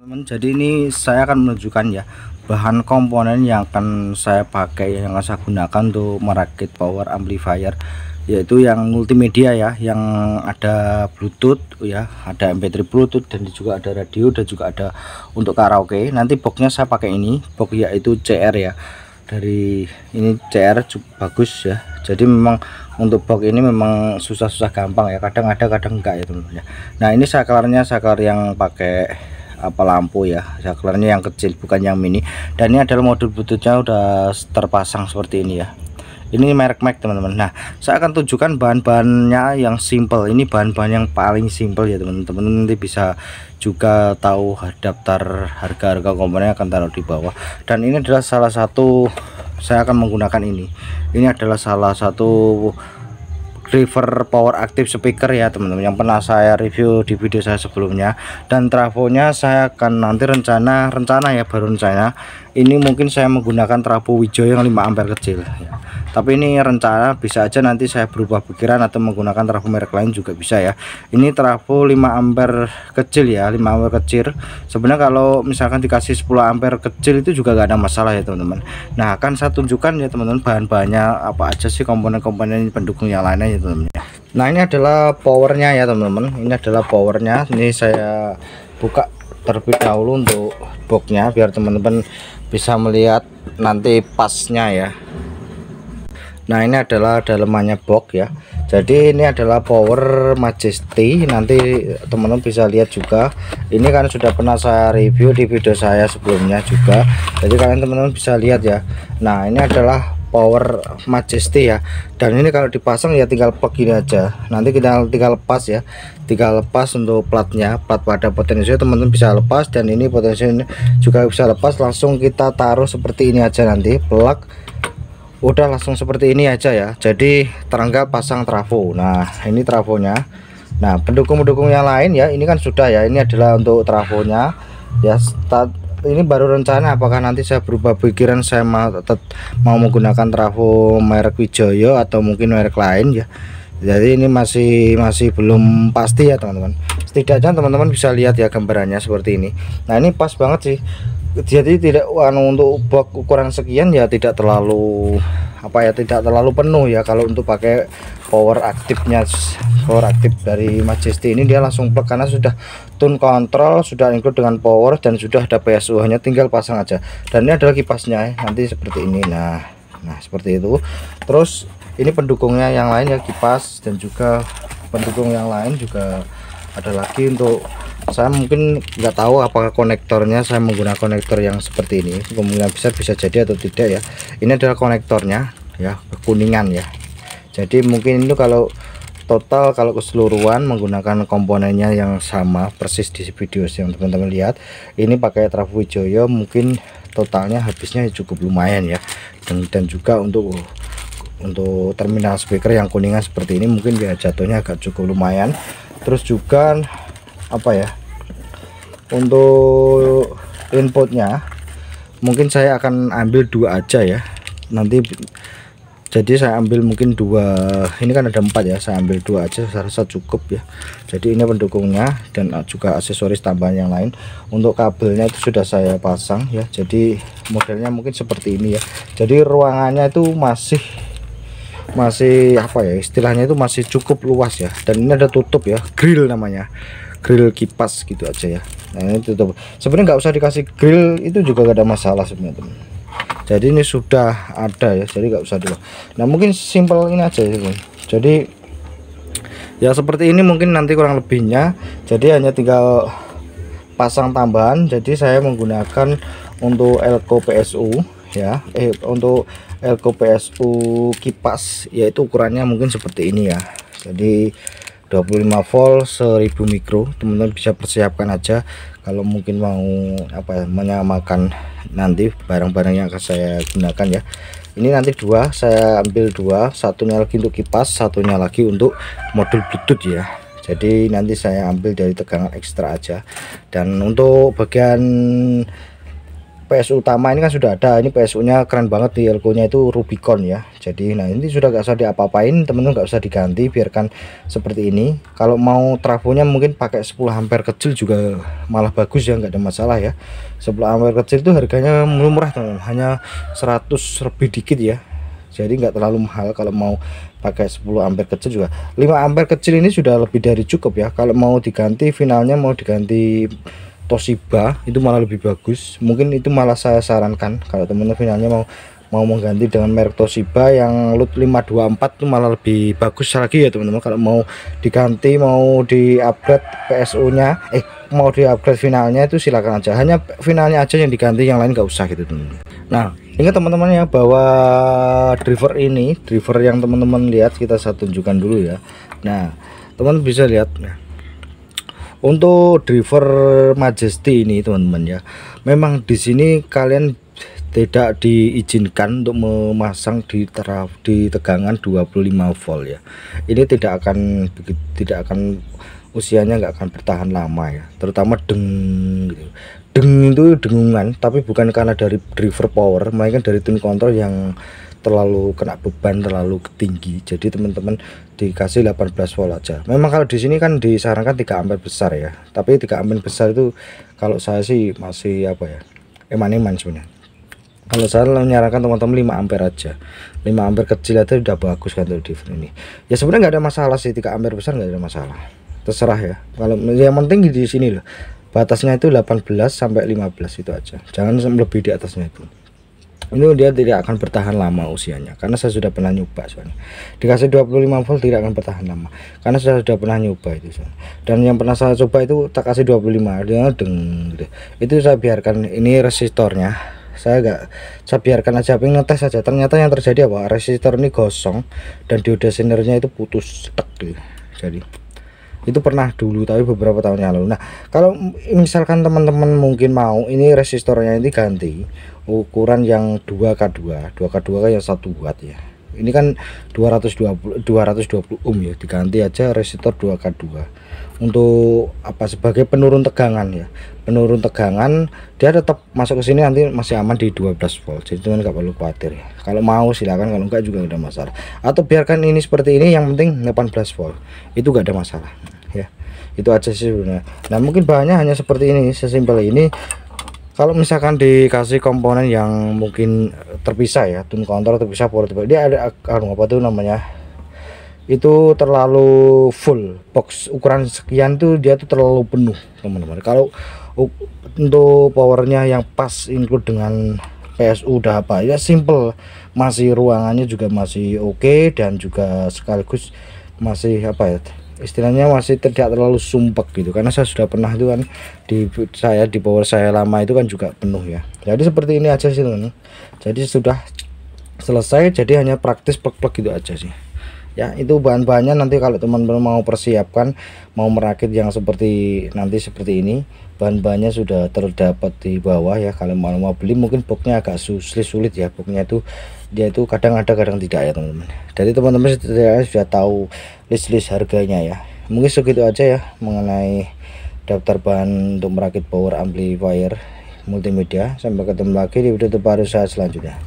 Teman, jadi ini saya akan menunjukkan ya bahan komponen yang akan saya pakai, yang akan saya gunakan untuk merakit power amplifier, yaitu yang multimedia ya, yang ada Bluetooth ya, ada MP3 Bluetooth, dan juga ada radio, dan juga ada untuk karaoke. Nanti boxnya saya pakai ini box, yaitu CR ya, dari ini CR cukup bagus ya. Jadi memang untuk box ini memang susah-susah gampang ya, kadang ada kadang enggak ya teman-teman ya. Nah ini saklarnya saklar yang pakai lampu ya, saklarnya yang kecil bukan yang mini, dan ini adalah modul bluetoothnya udah terpasang seperti ini ya. Ini merek Mac teman-teman. Nah saya akan tunjukkan bahan-bahannya yang simple, ini bahan-bahan yang paling simple ya teman-teman. Nanti bisa juga tahu daftar harga-harga komponennya akan taruh di bawah. Dan ini adalah salah satu, saya akan menggunakan ini adalah salah satu River Power Active Speaker ya teman-teman, yang pernah saya review di video saya sebelumnya. Dan trafonya saya akan nanti rencana ya, baru rencana ini mungkin saya menggunakan trafo Wijaya yang 5 ampere kecil ya. Tapi ini rencana, bisa aja nanti saya berubah pikiran atau menggunakan trafo merek lain juga bisa ya. Ini trafo 5 ampere kecil ya, 5 ampere kecil. Sebenarnya kalau misalkan dikasih 10 ampere kecil itu juga gak ada masalah ya teman-teman. Nah akan saya tunjukkan ya teman-teman bahan-bahannya apa aja sih, komponen-komponen pendukung yang lainnya ya teman-teman. Nah ini adalah powernya ya teman-teman, ini adalah powernya. Ini saya buka terlebih dahulu untuk boxnya biar teman-teman bisa melihat nanti pasnya ya. Nah ini adalah dalemannya box ya. Jadi ini adalah power Majesty, nanti teman-teman bisa lihat juga. Ini kan sudah pernah saya review di video saya sebelumnya juga, jadi kalian teman-teman bisa lihat ya. Nah ini adalah power Majesty ya, dan ini kalau dipasang ya tinggal plug ini aja, nanti kita tinggal lepas ya, tinggal lepas untuk platnya, plat pada potensio teman-teman bisa lepas, dan ini potensio juga bisa lepas. Langsung kita taruh seperti ini aja, nanti plug udah langsung seperti ini aja ya. Jadi teranggal pasang trafo. Nah ini trafonya. Nah pendukung-pendukung yang lain ya, ini kan sudah ya, ini adalah untuk trafonya ya. Ini baru rencana, apakah nanti saya berubah pikiran, saya mau menggunakan trafo merek Wijaya atau mungkin merek lain ya. Jadi ini masih belum pasti ya teman-teman. Setidaknya teman-teman bisa lihat ya gambarannya seperti ini. Nah ini pas banget sih. Jadi tidak untuk box ukuran sekian ya, tidak terlalu tidak terlalu penuh ya. Kalau untuk pakai power aktifnya, power aktif dari Majesty ini dia langsung plug, karena sudah tune control, sudah include dengan power, dan sudah ada PSU, hanya tinggal pasang aja. Dan ini adalah kipasnya ya, nanti seperti ini. Nah seperti itu. Terus ini pendukungnya yang lain ya, kipas, dan juga pendukung yang lain juga ada lagi. Untuk saya mungkin nggak tahu apakah konektornya saya menggunakan konektor yang seperti ini, kemungkinan besar bisa jadi atau tidak ya. Ini adalah konektornya ya, kekuningan ya. Jadi mungkin itu kalau total, kalau keseluruhan menggunakan komponennya yang sama persis di video yang teman-teman lihat, ini pakai trafo Wijaya, mungkin totalnya habisnya cukup lumayan ya. Dan juga untuk terminal speaker yang kuningan seperti ini mungkin ya jatuhnya agak cukup lumayan. Terus juga untuk inputnya mungkin saya akan ambil 2 aja ya nanti. Jadi saya ambil mungkin 2, ini kan ada 4 ya, saya ambil 2 aja, saya rasa cukup ya. Jadi ini pendukungnya dan juga aksesoris tambahan yang lain. Untuk kabelnya itu sudah saya pasang ya, jadi modelnya mungkin seperti ini ya. Jadi ruangannya itu masih istilahnya itu masih cukup luas ya. Dan ini ada tutup ya, grill namanya, grill kipas gitu aja ya. Nah ini tutup, sebenarnya nggak usah dikasih grill itu juga gak ada masalah sebenarnya teman. Jadi ini sudah ada ya, jadi nggak usah dulu. Nah mungkin simple ini aja ya teman. Jadi ya seperti ini mungkin nanti kurang lebihnya. Jadi hanya tinggal pasang tambahan. Jadi saya menggunakan untuk elko PSU ya, untuk elko PSU kipas, yaitu ukurannya mungkin seperti ini ya. Jadi 25 volt 1000 mikro, teman-teman bisa persiapkan aja kalau mungkin mau menyamakan nanti barang-barang yang akan saya gunakan ya. Ini nanti 2, saya ambil 2, satunya lagi untuk kipas, satunya lagi untuk modul Bluetooth ya. Jadi nanti saya ambil dari tegangan ekstra aja. Dan untuk bagian PSU utama ini kan sudah ada, ini PSU nya keren banget, di elko nya itu Rubicon ya. Jadi nah ini sudah gak usah diapa-apain temen-temen, gak usah diganti, biarkan seperti ini. Kalau mau trafonya mungkin pakai 10 ampere kecil juga malah bagus ya, nggak ada masalah ya. 10 ampere kecil itu harganya murah teman-teman, hanya 100 lebih dikit ya, jadi nggak terlalu mahal. Kalau mau pakai 10 ampere kecil juga, 5 ampere kecil ini sudah lebih dari cukup ya. Kalau mau diganti finalnya, mau diganti Toshiba itu malah lebih bagus. Mungkin itu malah saya sarankan kalau teman-teman finalnya mau mengganti dengan merek Toshiba yang LUT 524 itu malah lebih bagus lagi ya teman-teman. Kalau mau diganti, mau di upgrade PSU nya mau di upgrade finalnya itu silakan aja, hanya finalnya aja yang diganti, yang lain nggak usah gitu teman-teman. Nah ingat teman-teman ya, bahwa driver ini, driver yang teman-teman lihat, kita saya tunjukkan dulu ya. Nah teman bisa lihat, nah untuk driver Majesty ini teman-teman ya, memang di sini kalian tidak diizinkan untuk memasang di tegangan 25 volt ya. Ini tidak akan usianya nggak akan bertahan lama ya, terutama deng gitu. Deng itu dengungan, tapi bukan karena dari driver power, melainkan dari tune control yang terlalu kena beban, terlalu tinggi. Jadi teman-teman dikasih 18 volt aja. Memang kalau di sini kan disarankan 3 ampere besar ya, tapi 3 ampere besar itu kalau saya sih masih apa ya, eman-eman sebenarnya. Kalau saya menyarankan teman-teman 5 ampere aja, 5 ampere kecil itu udah bagus kan untuk driver ini ya. Sebenarnya nggak ada masalah sih, 3 ampere besar nggak ada masalah, terserah ya. Kalau yang penting di sini loh, batasnya itu 18 sampai 15 itu aja, jangan lebih di atasnya itu. Ini dia tidak akan bertahan lama usianya, karena saya sudah pernah nyoba soalnya. Dikasih 25 volt tidak akan bertahan lama, karena saya sudah pernah nyoba itu soalnya. Dan yang pernah saya coba itu tak kasih 25 dia deng gitu. Itu saya biarkan, ini resistornya saya biarkan aja, pengen ngetes saja. Ternyata yang terjadi apa, resistor ini gosong dan dioda sinernya itu putus tek gitu. Jadi itu pernah dulu, tapi beberapa tahun yang lalu. Nah kalau misalkan teman-teman mungkin mau ini resistornya ini ganti ukuran yang 2K2 kan yang 1 watt ya. Ini kan 220 ohm ya, diganti aja resistor 2K2 untuk apa, sebagai penurun tegangan ya. Penurun tegangan, dia tetap masuk ke sini nanti masih aman di 12 volt, jadi teman nggak perlu khawatir ya. Kalau mau silakan, kalau enggak juga nggak ada masalah. Atau biarkan ini seperti ini, yang penting 18 volt itu nggak ada masalah ya. Itu aja sih sebenarnya. Nah mungkin bahannya hanya seperti ini, sesimpel ini. Kalau misalkan dikasih komponen yang mungkin terpisah ya, tune control terpisah, power terpisah, dia ada apa tuh namanya, itu terlalu full box ukuran sekian tuh, dia tuh terlalu penuh teman-teman. Kalau untuk powernya yang pas include dengan PSU udah apa ya, simple, masih ruangannya juga masih oke, dan juga sekaligus masih apa ya istilahnya, masih tidak terlalu sumpek gitu. Karena saya sudah pernah itu kan di power saya lama itu kan juga penuh ya. Jadi seperti ini aja sih teman. Jadi sudah selesai, jadi hanya praktis plek-plek gitu aja sih ya. Itu bahan-bahannya nanti kalau teman-teman mau persiapkan, mau merakit yang seperti nanti seperti ini, bahan-bahannya sudah terdapat di bawah ya. Kalau mau beli mungkin boxnya agak sulit ya, boxnya itu dia itu kadang ada kadang tidak ya teman-teman. Jadi teman-teman sudah tahu list harganya ya. Mungkin segitu aja ya mengenai daftar bahan untuk merakit power amplifier multimedia. Sampai ketemu lagi di video terbaru saya selanjutnya.